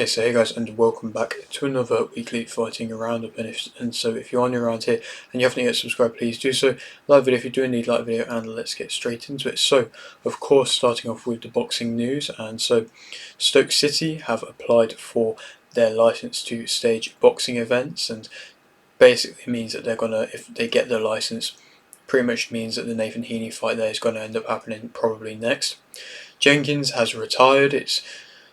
Okay, so hey guys, and welcome back to another weekly fighting roundup. And so if you're new around here and you haven't yet subscribed, please do so. Like video if you do indeed like video, and let's get straight into it. So, of course, starting off with the boxing news, and so Stoke City have applied for their license to stage boxing events, and basically means that they're gonna, if they get their license, pretty much means that the Nathan Heaney fight there is going to end up happening probably next. Jenkins has retired. It's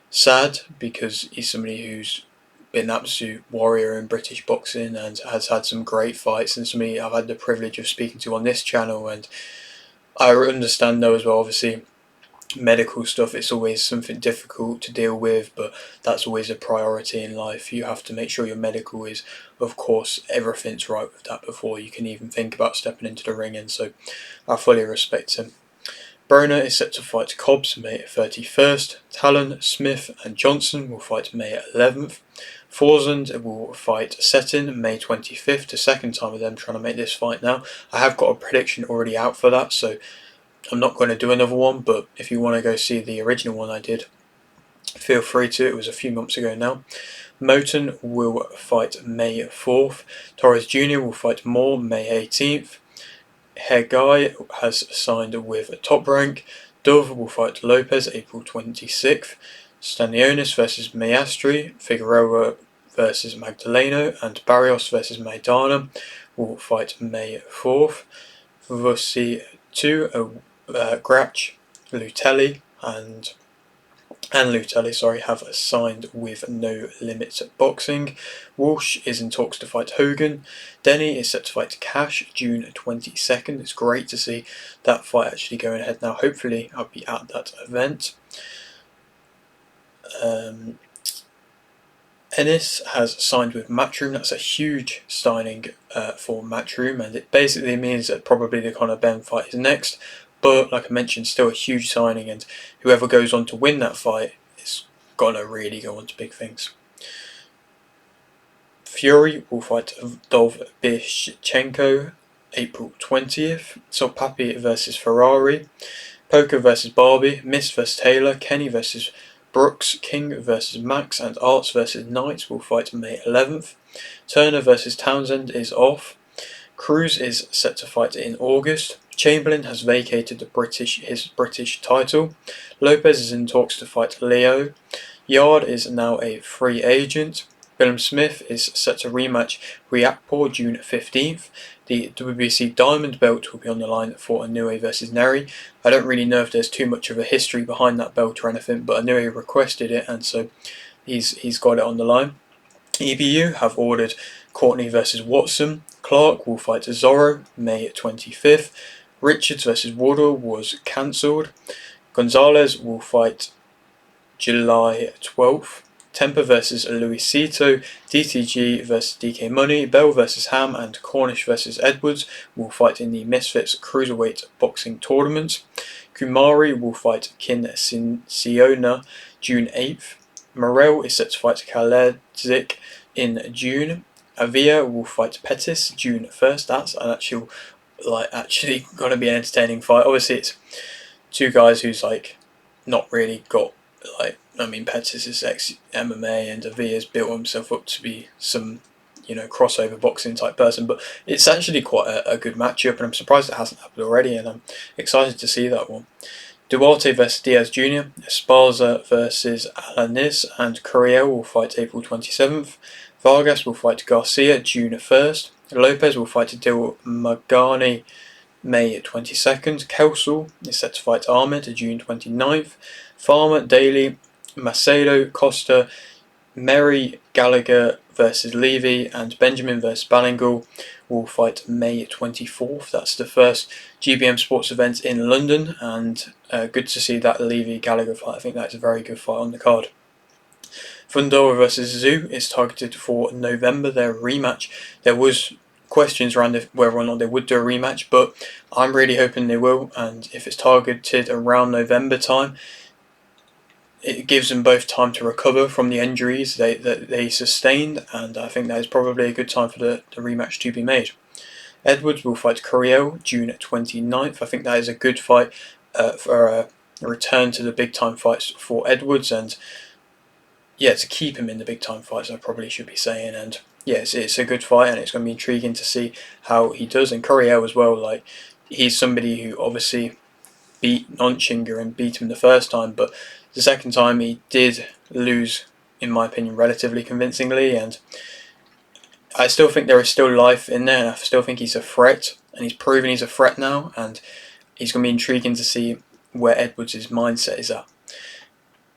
sad because he's somebody who's been an absolute warrior in British boxing and has had some great fights, and somebody I've had the privilege of speaking to on this channel. And I understand though as well, obviously medical stuff, it's always something difficult to deal with, but that's always a priority in life. You have to make sure your medical is, of course, everything's right with that before you can even think about stepping into the ring, and so I fully respect him. Broner is set to fight Cobbs May 31st. Talon, Smith and Johnson will fight May 11th. Forsand will fight Settin May 25th, the second time of them trying to make this fight now. I have got a prediction already out for that, so I'm not going to do another one, but if you want to go see the original one I did, feel free to. It was a few months ago now. Moten will fight May 4th. Torres Jr. will fight Moore May 18th. Guy has signed with Top Rank. Dove will fight Lopez April 26th. Stanionis versus Maestri. Figueroa versus Magdaleno. And Barrios versus Maidana will fight May 4th. Vossi 2, Grach, Lutelli and Lutelli, have signed with No Limit Boxing. Walsh is in talks to fight Hogan. Denny is set to fight Cash June 22nd. It's great to see that fight actually going ahead now. Hopefully I'll be at that event. Ennis has signed with Matchroom. That's a huge signing for Matchroom, and it basically means that probably the Conor Benn fight is next. But like I mentioned, still a huge signing, and whoever goes on to win that fight is gonna really go on to big things. Fury will fight Dovbychenko April 20th. Sopapi versus Ferrari. Poker versus Barbie. Miss versus Taylor. Kenny versus Brooks, King versus Max, and Arts versus Knight will fight May 11th. Turner versus Townsend is off. Cruz is set to fight in August. Chamberlain has vacated his British title. Lopez is in talks to fight Leo. Yard is now a free agent. Willem Smith is set to rematch Riakporhe June 15th. The WBC Diamond belt will be on the line for Inoue versus Neri. I don't really know if there's too much of a history behind that belt or anything, but Inoue requested it, and so he's got it on the line. EBU have ordered Courtney versus Watson. Clark will fight Zorro May 25th. Richards versus Wardle was cancelled. Gonzalez will fight July 12th. Temper versus Luisito, DTG versus DK Money, Bell versus Ham, and Cornish versus Edwards will fight in the Misfits Cruiserweight Boxing Tournament. Kumari will fight Kin Siona June 8th. Morel is set to fight Kaledzik in June. Avia will fight Pettis June 1st. That's an actually going to be an entertaining fight. Obviously, it's two guys who's not really got Pettis is ex-MMA, and Avia's built himself up to be some, crossover boxing type person. But it's actually quite a good matchup, and I'm surprised it hasn't happened already, and I'm excited to see that one. Duarte versus Diaz Jr., Esparza versus Alanis, and Curiel will fight April 27th. Vargas will fight Garcia June 1st. Lopez will fight Dil Magani May 22nd. Kelsall is set to fight Ahmed June 29th. Farmer, Daly, Macedo, Costa, Mary, Gallagher versus Levy, and Benjamin versus Ballingal will fight May 24th. That's the first GBM Sports event in London, and good to see that Levy-Gallagher fight. I think that's a very good fight on the card. Fundora versus Zhu is targeted for November, their rematch. There was questions around whether or not they would do a rematch, but I'm really hoping they will, and if it's targeted around November time, it gives them both time to recover from the injuries that they sustained, and I think that is probably a good time for the rematch to be made. Edwards will fight Curiel June 29th. I think that is a good fight for a return to the big time fights for Edwards, and to keep him in the big time fights, I probably should be saying. And yeah, it's a good fight, and it's going to be intriguing to see how he does. And Coryell as well, like, he's somebody who obviously beat Nonshinger and beat him the first time, but the second time he did lose, in my opinion, relatively convincingly. And I still think there is still life in there, and I still think he's a threat, and he's proven he's a threat now, and he's going to be intriguing to see where Edwards' mindset is at.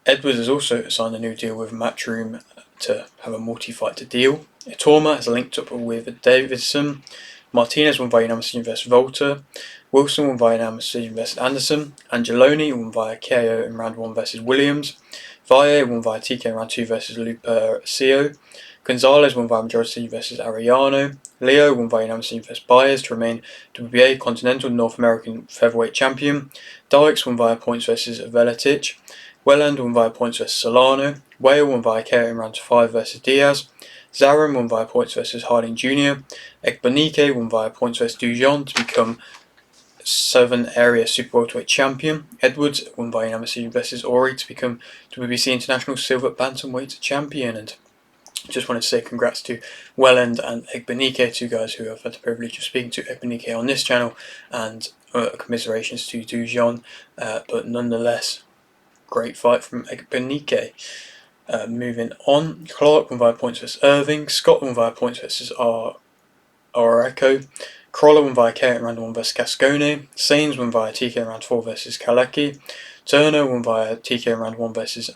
Edwards has also signed a new deal with Matchroom to have a multi-fighter deal. Itoma has linked up with Davidson. Martinez won via unanimous decision versus Volta. Wilson won via unanimous decision versus Anderson. Angeloni won via KO in round 1 versus Williams. Valle won via TK in round 2 versus Lupercio. Gonzalez won via majority decision versus Arellano. Leo won via unanimous decision versus Baez to remain WBA Continental North American Featherweight Champion. Dykes won via points versus Veletic. Welland won via points versus Solano. Whale won via KO in round 5 versus Diaz. Zarin won via points versus Harding Jr. Ekbanike won via points versus Dujon to become Southern Area Super Welterweight Champion. Edwards won via unanimous decision versus Ori to become WBC International Silver Bantamweight Champion. And just wanted to say congrats to Welland and Ekbanike, two guys who I've had the privilege of speaking to Ekbanike on this channel, and commiserations to Dujon, but nonetheless, great fight from Ekbanike. Moving on, Clark won via points versus Irving. Scott won via points versus Areco. Crawler won via KO in round 1 versus Gascone. Sains won via TK in round 4 versus Kalecki. Turner won via TK in round 1 versus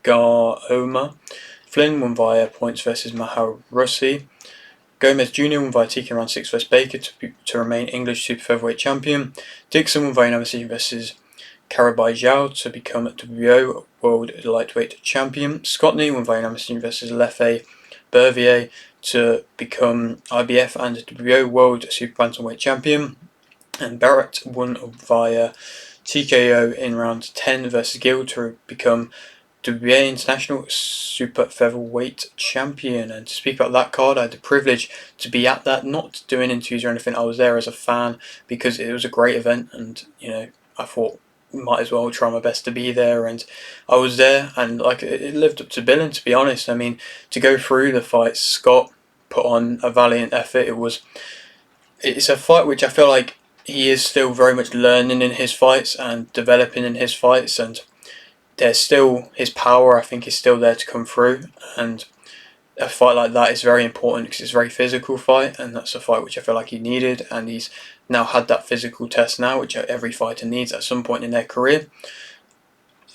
Garoma. Flynn won via points versus Maharussi. Gomez Jr. won via TK in round 6 versus Baker to remain English Super Featherweight Champion. Dixon won via unanimous decision versus Karabajau to become WBO World Lightweight Champion. Scotney won via unanimous decision versus Leffe Bervier to become IBF and WBO World Super Bantamweight Champion. And Barrett won via TKO in round 10 versus Gill to become WBA International Super Featherweight Champion. And to speak about that card, I had the privilege to be at that, not doing interviews or anything. I was there as a fan because it was a great event, and I thought might as well try my best to be there, and I was there, and like, it lived up to billing, to be honest. I mean, to go through the fights, Scott put on a valiant effort. It's a fight which I feel like he is still very much learning in his fights and developing in his fights, and there's still his power, I think, is still there to come through. And a fight like that is very important because it's a very physical fight, and that's a fight which I feel like he needed, and he's now had that physical test now, which every fighter needs at some point in their career.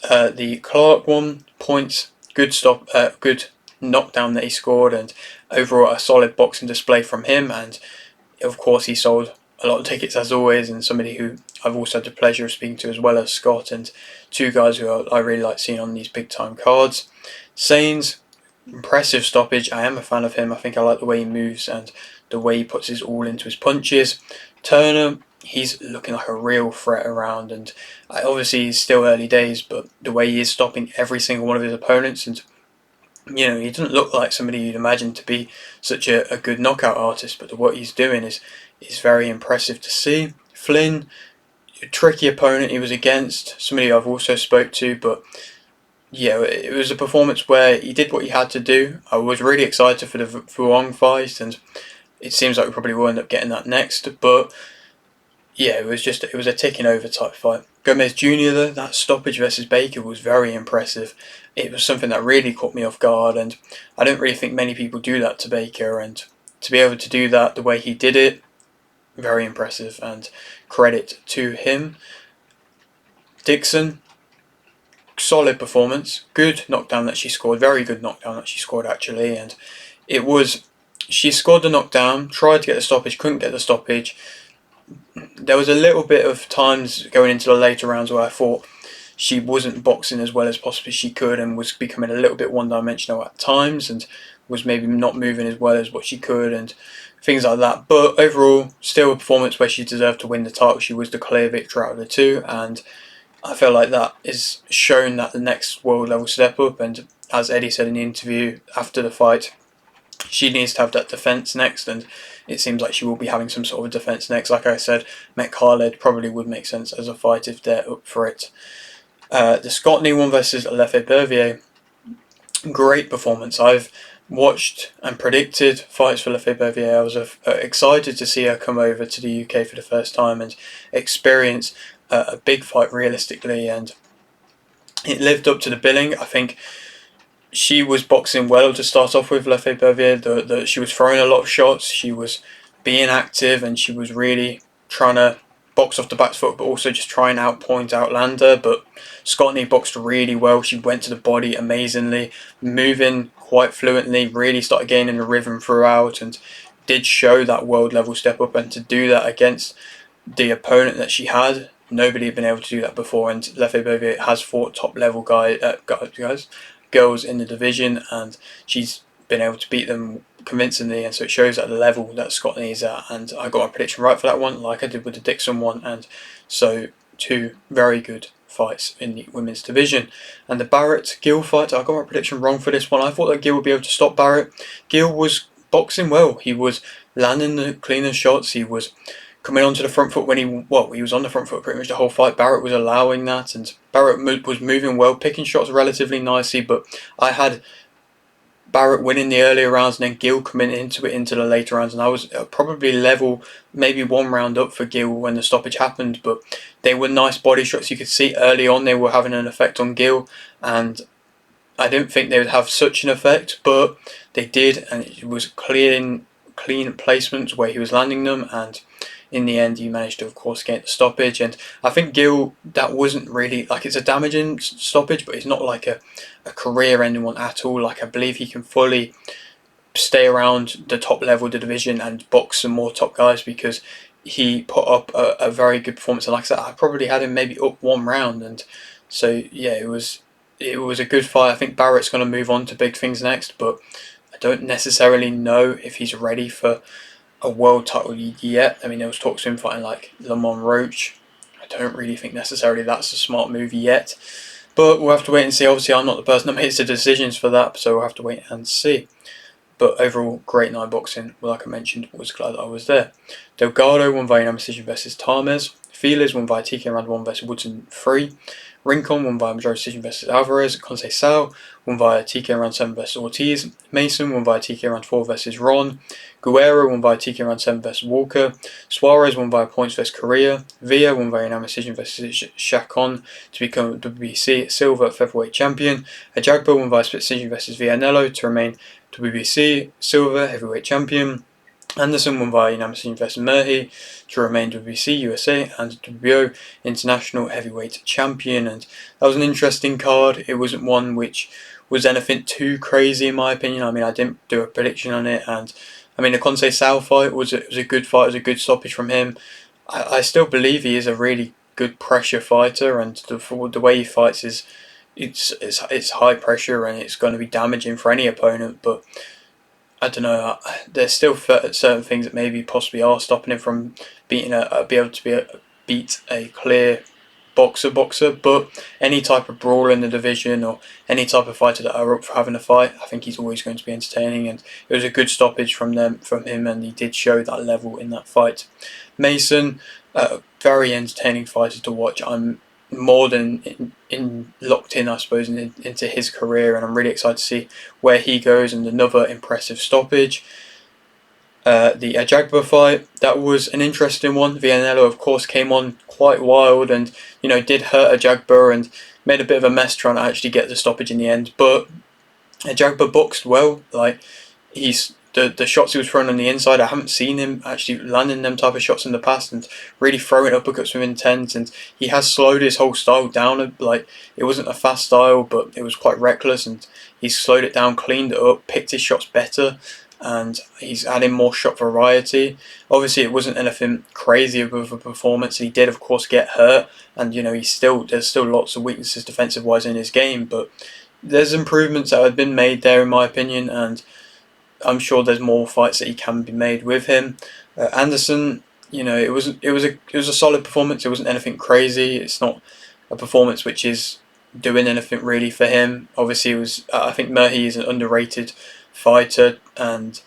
The Clark one, points, good knockdown that he scored, and overall a solid boxing display from him. And of course he sold a lot of tickets as always, and somebody who I've also had the pleasure of speaking to as well as Scott, and two guys who I really like seeing on these big time cards. Sains, impressive stoppage. I am a fan of him. I think I like the way he moves and the way he puts his all into his punches. Turner, he's looking like a real threat around, and obviously he's still early days, but the way he is stopping every single one of his opponents, and he doesn't look like somebody you'd imagine to be such a good knockout artist, but what he's doing is very impressive to see. Flynn, a tricky opponent he was against, somebody I've also spoke to, but yeah, it was a performance where he did what he had to do. I was really excited for the Vuong fight, and it seems like we probably will end up getting that next, but yeah, it was a ticking over type fight. Gomez Jr. though, that stoppage versus Baker was very impressive. It was something that really caught me off guard, and I don't really think many people do that to Baker, and to be able to do that the way he did it, very impressive, and credit to him. Dixon, solid performance, good knockdown that she scored, very good knockdown that she scored actually, and she scored the knockdown, tried to get the stoppage, couldn't get the stoppage. There was a little bit of times going into the later rounds where I thought she wasn't boxing as well as possibly she could, and was becoming a little bit one-dimensional at times, and was maybe not moving as well as what she could, and things like that. But overall, still a performance where she deserved to win the title. She was the clear victor out of the two, and I feel like that is shown that the next world level step up. And as Eddie said in the interview after the fight, she needs to have that defence next, and it seems like she will be having some sort of defence next. Like I said, Met Khaled probably would make sense as a fight if they're up for it. The Scotney one versus Leffe Bervier. Great performance. I've watched and predicted fights for Lefebvre. I was excited to see her come over to the UK for the first time and experience a big fight realistically, and it lived up to the billing. I think she was boxing well to start off with, Lefebvre. She was throwing a lot of shots, she was being active, and she was really trying to box off the back foot, but also just try and outland her. But Scotney boxed really well. She went to the body amazingly, moving quite fluently, really started gaining a rhythm throughout, and did show that world level step up. And to do that against the opponent that she had, nobody had been able to do that before. And Lefebvre has fought top level girls in the division, and she's been able to beat them convincingly, and so it shows at the level that Scotney is at. And I got my prediction right for that one, like I did with the Dixon one, and so two very good fights in the women's division. And the Barrett Gill fight, I got my prediction wrong for this one. I thought that Gill would be able to stop Barrett. Gill was boxing well. He was landing the cleaner shots. He was coming onto the front foot when he was on the front foot pretty much the whole fight. Barrett was allowing that, and Barrett was moving well, picking shots relatively nicely, but I had Barrett winning the earlier rounds and then Gill coming into the later rounds, and I was probably level, maybe one round up for Gill when the stoppage happened, but they were nice body shots. You could see early on they were having an effect on Gill, and I didn't think they would have such an effect, but they did, and it was clean placements where he was landing them, and in the end he managed to of course get the stoppage. And I think Gill, that wasn't really like, it's a damaging stoppage, but it's not like a career ending one at all. Like, I believe he can fully stay around the top level of the division and box some more top guys, because he put up a very good performance. And like I said, I probably had him maybe up one round, and so yeah, it was a good fight. I think Barrett's going to move on to big things next, but I don't necessarily know if he's ready for a world title yet. I mean, there was talks of him fighting like Lamont Roach. I don't really think necessarily that's a smart move yet, but we'll have to wait and see. Obviously, I'm not the person that makes the decisions for that, so we'll have to wait and see. But overall, great night boxing. Well, like I mentioned, was glad that I was there. Delgado won via unanimous decision versus Tarmes. Feliz won via TK round 1 versus Woodson 3. Rincon won via majority decision versus Alvarez. Conceição won via TK round 7 versus Ortiz. Mason won via TK round 4 versus Ron. Guerrero won via TK round 7 versus Walker. Suarez won via points versus Correa. Villa won via unanimous decision versus Chacon to become WBC Silver Featherweight Champion. Ajagba won via split decision versus Villanello to remain WBC Silver Heavyweight Champion. Anderson won via unanimous decision versus Murphy to remain WBC USA and WBO International Heavyweight Champion. And that was an interesting card. It wasn't one which was anything too crazy in my opinion. I mean, I didn't do a prediction on it, and I mean, the Conceição fight was a good fight. It was a good stoppage from him. I still believe he is a really good pressure fighter, and the way he fights is it's high pressure, and it's going to be damaging for any opponent. But I don't know. There's still certain things that maybe possibly are stopping him from beating beat a clear boxer. But any type of brawl in the division, or any type of fighter that are up for having a fight, I think he's always going to be entertaining. And it was a good stoppage from him, and he did show that level in that fight. Mason, very entertaining fighter to watch. I'm more than locked in, I suppose, into his career, and I'm really excited to see where he goes. And another impressive stoppage. The Ajagba fight, that was an interesting one. Villanello, of course, came on quite wild and did hurt Ajagba and made a bit of a mess trying to actually get the stoppage in the end. But Ajagba boxed well. Like, the shots he was throwing on the inside, I haven't seen him actually landing them type of shots in the past, and really throwing uppercuts with intent. And he has slowed his whole style down. Like, it wasn't a fast style, but it was quite reckless, and he's slowed it down, cleaned it up, picked his shots better, and he's adding more shot variety. Obviously, it wasn't anything crazy of a performance. He did, of course, get hurt, and there's still lots of weaknesses defensive wise in his game, but there's improvements that have been made there, in my opinion, and I'm sure there's more fights that he can be made with him. Anderson, it was a solid performance. It wasn't anything crazy. It's not a performance which is doing anything really for him. Obviously, it was. I think Murphy is an underrated fighter, and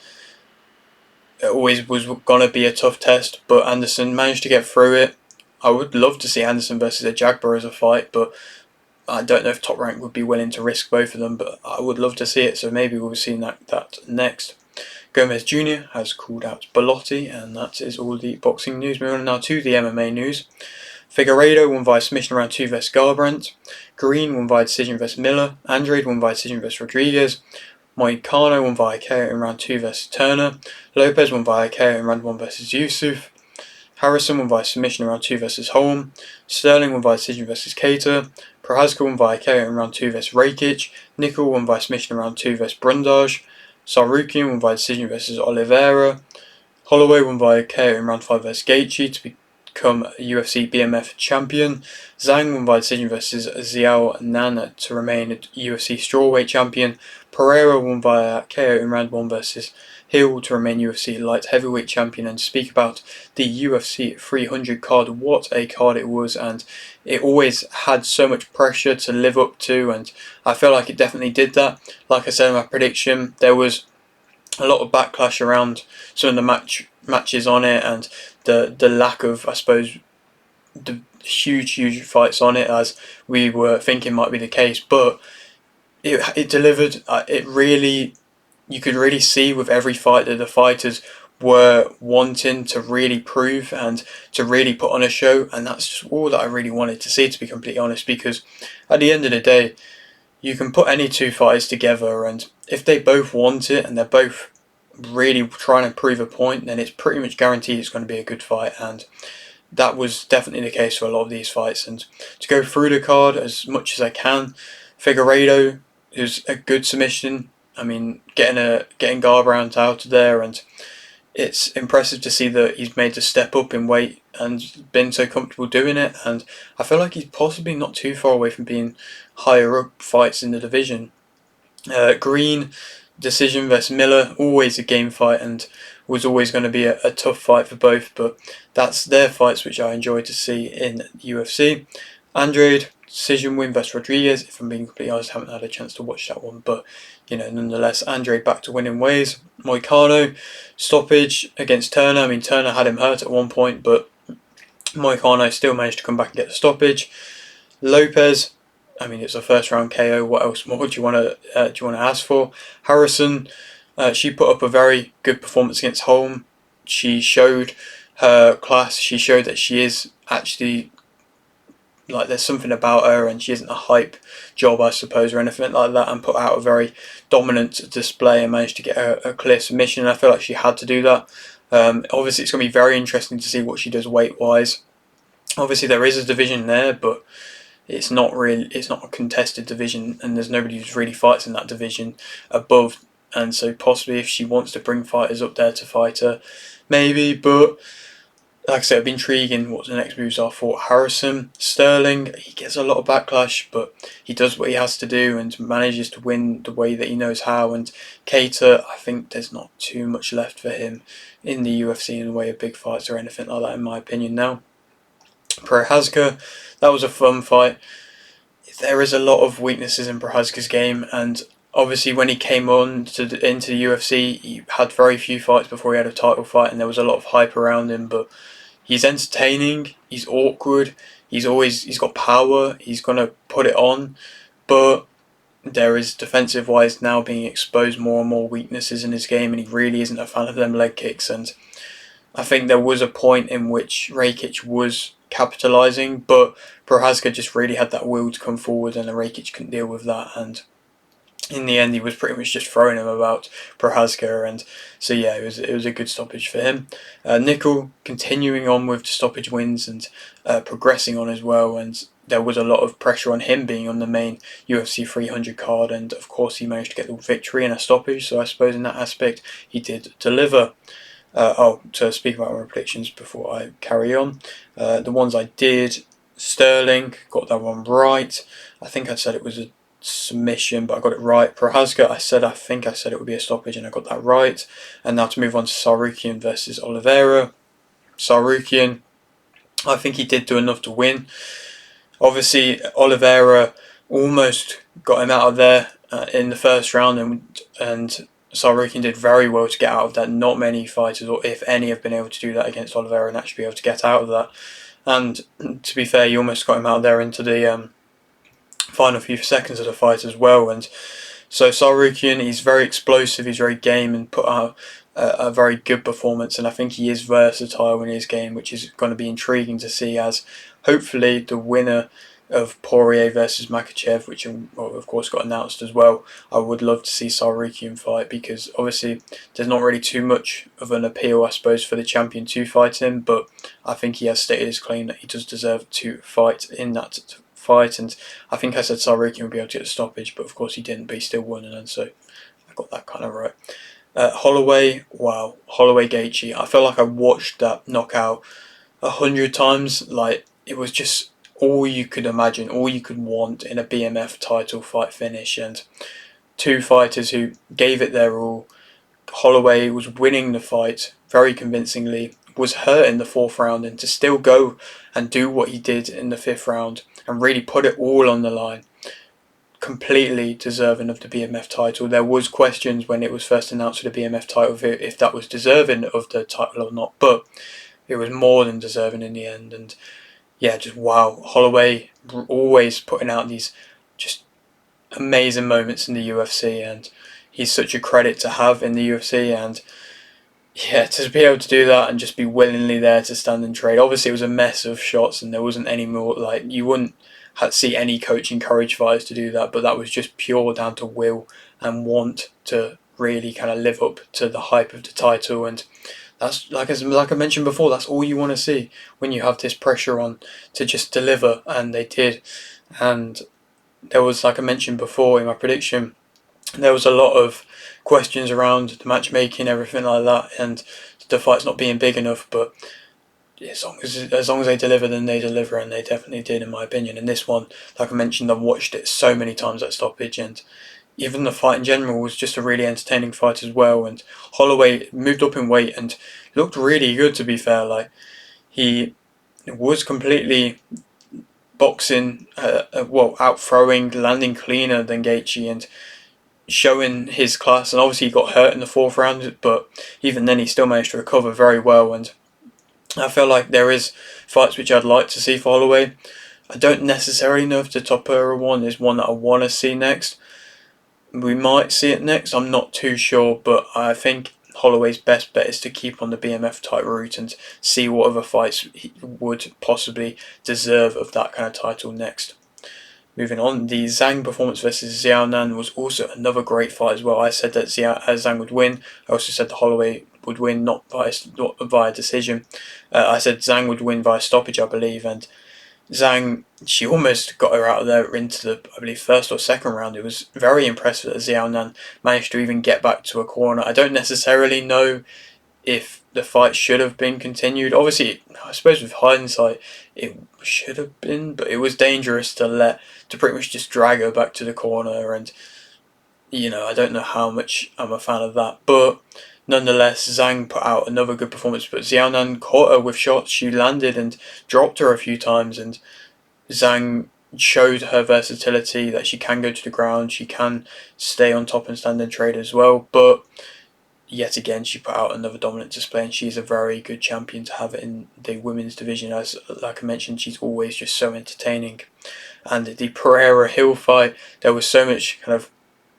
it always was gonna be a tough test. But Anderson managed to get through it. I would love to see Anderson versus Ajagba as a fight, but I don't know if Top Rank would be willing to risk both of them, but I would love to see it, so maybe we'll see that next. Gomez Jr. has called out Bellotti, and that is all the boxing news. Moving on now to the MMA news. Figueiredo won via submission round 2 vs Garbrandt. Green won via decision vs Miller. Andrade won via decision vs Rodriguez. Moicano won via KO in round 2 vs Turner. Lopez won via KO in round 1 vs Yusuf. Harrison won via submission in round 2 vs Holm. Sterling won via decision vs Cater. Prohaska won via KO in round 2 vs Rakic. Nickel won via submission in round 2 vs Brundage. Sarukian won via decision vs Oliveira. Holloway won via KO in round 5 vs Gaethje to become UFC BMF champion. Zhang won via decision vs Xiao Nan to remain UFC strawweight champion. Pereira won via KO in round 1 vs Hill to remain UFC light heavyweight champion. And to speak about the UFC 300 card, what a card it was, and it always had so much pressure to live up to, and I feel like it definitely did that. Like I said in my prediction, there was a lot of backlash around some of the matches on it, and the lack of, I suppose, the huge fights on it, as we were thinking might be the case, but it delivered. It really, you could really see with every fight that the fighters were wanting to really prove and to really put on a show, and that's just all that I really wanted to see, to be completely honest, because at the end of the day, you can put any two fighters together, and if they both want it and they're both really trying to prove a point, then it's pretty much guaranteed it's going to be a good fight, and that was definitely the case for a lot of these fights. And to go through the card as much as I can, Figueiredo is a good submission. I mean, getting Garbrandt out of there, and it's impressive to see that he's made a step up in weight and been so comfortable doing it, and I feel like he's possibly not too far away from being higher up fights in the division. Green, decision vs Miller, always a game fight, and was always going to be a tough fight for both, but that's their fights which I enjoy to see in UFC. Andrade, decision win vs Rodriguez. If I'm being completely honest, I haven't had a chance to watch that one, but nonetheless, Andrade back to winning ways. Moicano, stoppage against Turner. I mean, Turner had him hurt at one point, but Moicano still managed to come back and get the stoppage. Lopez, I mean, it's a first round KO. What else more do you want to ask for? Harrison, she put up a very good performance against Holm. She showed her class. She showed that she is actually, like, there's something about her, and she isn't a hype job, I suppose, or anything like that, and put out a very dominant display and managed to get a clear submission. And I feel like she had to do that. Obviously, it's going to be very interesting to see what she does weight-wise. Obviously, there is a division there, but it's not a contested division, and there's nobody who really fights in that division above. And so possibly if she wants to bring fighters up there to fight her, maybe. But like I said, it'll be intriguing what the next moves are for Harrison. Sterling, he gets a lot of backlash, but he does what he has to do and manages to win the way that he knows how. And Cater, I think there's not too much left for him in the UFC in the way of big fights or anything like that, in my opinion now. Prohaska, that was a fun fight. There is a lot of weaknesses in Prohaska's game, and obviously when he came on into the UFC, he had very few fights before he had a title fight, and there was a lot of hype around him, but he's entertaining, he's awkward, he's got power, he's going to put it on, but there is, defensive wise, now being exposed more and more weaknesses in his game, and he really isn't a fan of them leg kicks. And I think there was a point in which Rakic was capitalising, but Prohaska just really had that will to come forward, and Rakic couldn't deal with that, and in the end he was pretty much just throwing him about, Prohaska, and so yeah, it was a good stoppage for him. Nickel continuing on with the stoppage wins and progressing on as well, and there was a lot of pressure on him being on the main UFC 300 card, and of course he managed to get the victory in a stoppage, so I suppose in that aspect he did deliver. To speak about my predictions before I carry on, the ones I did, Sterling, got that one right. I think I said it was a submission, but I got it right. Prohaska, I think I said it would be a stoppage, and I got that right. And now to move on to Sarukian versus Oliveira. Sarukian, I think he did do enough to win. Obviously, Oliveira almost got him out of there in the first round, and Sarukian did very well to get out of that. Not many fighters, or if any, have been able to do that against Oliveira and actually be able to get out of that. And to be fair, he almost got him out there into the final few seconds of the fight as well. And so Tsarukyan, he's very explosive, he's very game, and put out a very good performance, and I think he is versatile in his game, which is going to be intriguing to see, as hopefully the winner of Poirier versus Makhachev, which of course got announced as well, I would love to see Tsarukyan fight, because obviously there's not really too much of an appeal, I suppose, for the champion to fight him, but I think he has stated his claim that he does deserve to fight in that fight, and I think I said Tsarukyan would be able to get the stoppage, but of course he didn't, but he still won, and so I got that kind of right. Holloway, wow, Holloway Gaethje. I felt like I watched that knockout 100 times. Like, it was just all you could imagine, all you could want in a BMF title fight finish, and two fighters who gave it their all. Holloway was winning the fight very convincingly, was hurt in the fourth round, and to still go and do what he did in the fifth round and really put it all on the line, completely deserving of the BMF title. There was questions when it was first announced for the BMF title if that was deserving of the title or not, but it was more than deserving in the end. And yeah, just wow, Holloway always putting out these just amazing moments in the UFC, and he's such a credit to have in the UFC. And yeah, to be able to do that and just be willingly there to stand and trade. Obviously, it was a mess of shots, and there wasn't any more. Like, you wouldn't see any coach encourage fighters to do that, but that was just pure down to will and want to really kind of live up to the hype of the title. And that's like I mentioned before, that's all you want to see when you have this pressure on to just deliver, and they did. And there was, like I mentioned before in my prediction, there was a lot of questions around the matchmaking, everything like that, and the fight's not being big enough. But as long as they deliver, then they deliver, and they definitely did, in my opinion. And this one, like I mentioned, I've watched it so many times at stoppage, and even the fight in general was just a really entertaining fight as well. And Holloway moved up in weight and looked really good, to be fair. Like, he was completely boxing, out throwing, landing cleaner than Gaethje, and showing his class. And obviously he got hurt in the fourth round, but even then he still managed to recover very well. And I feel like there is fights which I'd like to see for Holloway. I don't necessarily know if the Topuria one is one that I want to see next. We might see it next, I'm not too sure, but I think Holloway's best bet is to keep on the BMF type route and see what other fights he would possibly deserve of that kind of title next. Moving on, the Zhang performance versus Xiaonan was also another great fight as well. I said that Zhang would win. I also said that Holloway would win, not via decision. I said Zhang would win via stoppage, I believe, and Zhang, she almost got her out of there into the, I believe, first or second round. It was very impressive that Xiaonan managed to even get back to a corner. I don't necessarily know if the fight should have been continued. Obviously, I suppose with hindsight, it should have been, but it was dangerous to pretty much just drag her back to the corner, and I don't know how much I'm a fan of that, but nonetheless, Zhang put out another good performance, but Xiaonan caught her with shots. She landed and dropped her a few times, and Zhang showed her versatility, that she can go to the ground, she can stay on top and stand and trade as well, but yet again she put out another dominant display, and she's a very good champion to have in the women's division. As like I mentioned, she's always just so entertaining. And the Pereira Hill fight, there was so much kind of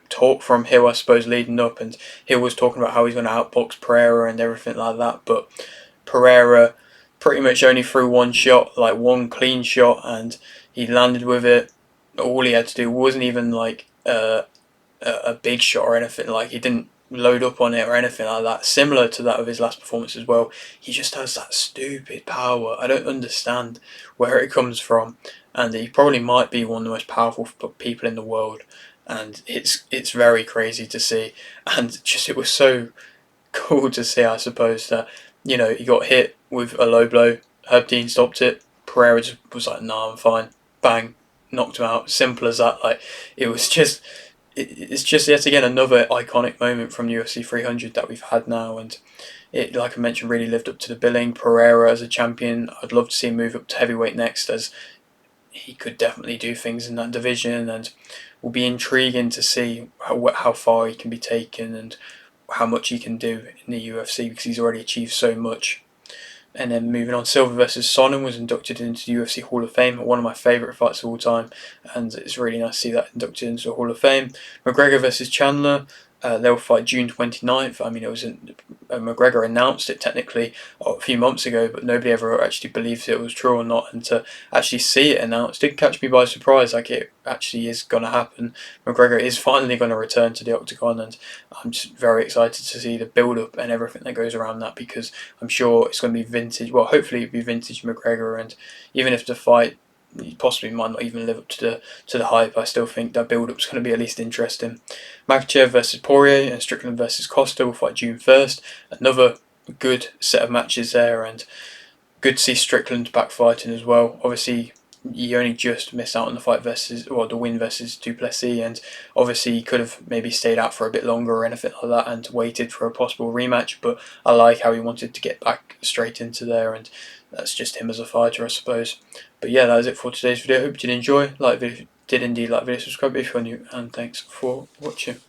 talk from Hill, I suppose, leading up, and Hill was talking about how he's going to outbox Pereira and everything like that, but Pereira pretty much only threw one shot, like one clean shot, and he landed with it. All he had to do wasn't even like a big shot or anything. Like, he didn't load up on it or anything like that. Similar to that of his last performance as well. He just has that stupid power. I don't understand where it comes from, and he probably might be one of the most powerful people in the world. And it's very crazy to see, and just it was so cool to see, I suppose, that he got hit with a low blow. Herb Dean stopped it. Pereira just was like, "Nah, I'm fine." Bang, knocked him out. Simple as that. Like, it was just it's just yet again another iconic moment from UFC 300 that we've had now, and it, like I mentioned, really lived up to the billing. Pereira as a champion, I'd love to see him move up to heavyweight next, as he could definitely do things in that division, and will be intriguing to see how far he can be taken and how much he can do in the UFC, because he's already achieved so much. And then moving on, Silva versus Sonnen was inducted into the UFC Hall of Fame, one of my favourite fights of all time, and it's really nice to see that inducted into the Hall of Fame. McGregor versus Chandler, they'll fight June 29th. I mean, it was McGregor announced it technically a few months ago, but nobody ever actually believed it was true or not. And to actually see it announced did catch me by surprise. Like, it actually is going to happen. McGregor is finally going to return to the octagon, and I'm just very excited to see the build-up and everything that goes around that, because I'm sure it's going to be vintage. Well, hopefully it'll be vintage McGregor, and even if the fight possibly might not even live up to the hype, I still think that build-up's going to be at least interesting. Makhachev versus Poirier and Strickland versus Costa will fight June 1st. Another good set of matches there, and good to see Strickland back fighting as well. Obviously, he only just missed out on the win versus Du Plessis, and obviously he could have maybe stayed out for a bit longer or anything like that and waited for a possible rematch, but I like how he wanted to get back straight into there, and that's just him as a fighter, I suppose. But yeah, that is it for today's video. Hope you did enjoy. Like the video, did indeed like the video, subscribe if you're new, and thanks for watching.